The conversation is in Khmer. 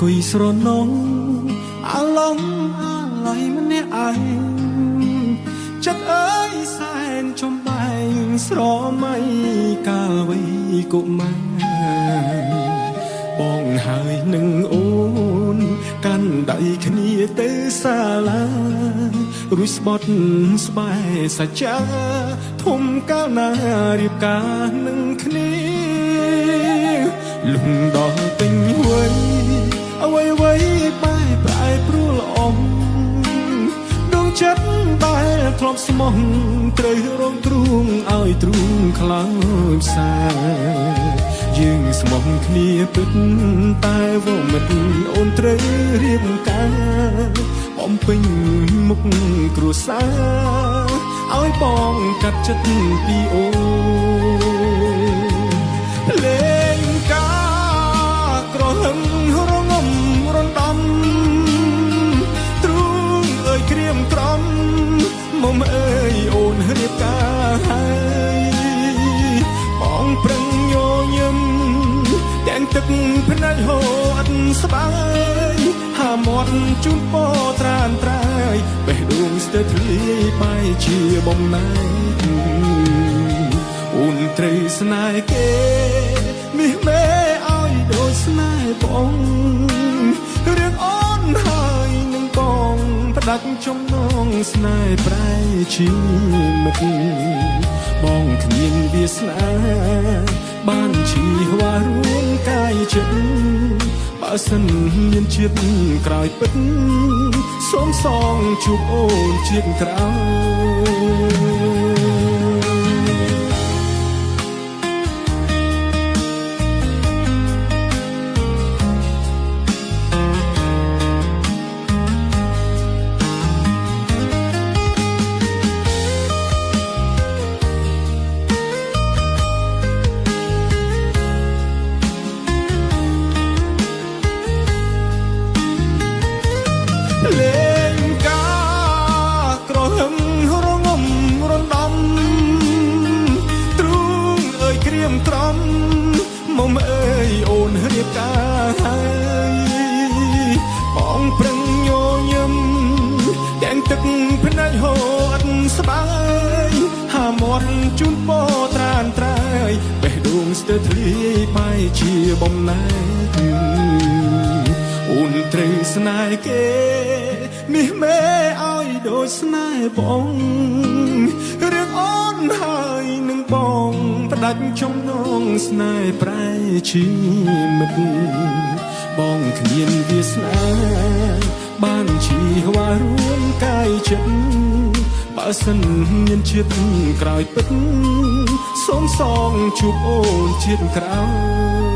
គួយស្រនងអាឡំអាឡៃម្នាក់ឯងចិត្តអើយសែនចំបែងស្រមៃកាលវ័យកុមារបងហើយនឹងអូនកាន់ដៃគ្នាទៅសាលារួចស្បត់ស្បែសច្ចាធំកាលណារៀបការនឹងគ្នាលំដល់ពេញវ័យអ្វីអ្វីបែបប្រែប្រួលអមដងចិត្តដែលធ្លាប់ស្មោះត្រូវរងទ្រូងឲ្យទ្រូងខ្លាំងផ្សាយើងស្មោះគ្នាពិតតែវមិតអូនត្រូវរៀបការបំពេញមុខគ្រួសារឲ្យបងកាត់ចិត្តពីអូនលេងការក្រហឹមរងំរំដំទ្រូងអើយក្រៀមក្រំមុំអើយអូនរៀបការហើយបងប្រឹងញញឹមទាំងទឹកភ្នែកហូរអត់ស្បែកហាមាត់ជូនពរត្រានត្រាយបេះដូងស្ទើរធ្លាយបាយជាបំណែកអូនត្រូវស្នេហ៍គេមាសមេឲ្យដូចស្នេហ៍បងរឿងអូនហើយនឹងបងផ្ដាច់ចំណងស្នេហ៍ប្រែជាមិត្តបងគ្មានវាសនាបានជីវ៉ារួមកាយចិត្តបើសិនមានជាតិក្រោយពិតសូមសងជួបអូនជាតិក្រោយលេងការក្រហឹមរងំរំដំទ្រូងអើយក្រៀមក្រំមុំអើយអូនរៀបការហើយបងប្រឹងញញឹមទាំងទឹកភ្នែកហូរអត់ស្បែកហាមាត់ជូនពរត្រានត្រាយបេះដូងស្ទើរធ្លាយបាយជាបំណែកអូនត្រូវស្នេហ៍គេមាសមេឲ្យដូចស្នេហ៍បងរឿងអូនហើយនឹងបងផ្ដាច់ចំណងស្នេហ៍ប្រែជាមិត្តបងគ្មានវាសនាបានជីវ៉ារួមកាយចិត្តបើសិនមានជាតិក្រោយពិតសូមសងជួបអូនជាតិក្រោយ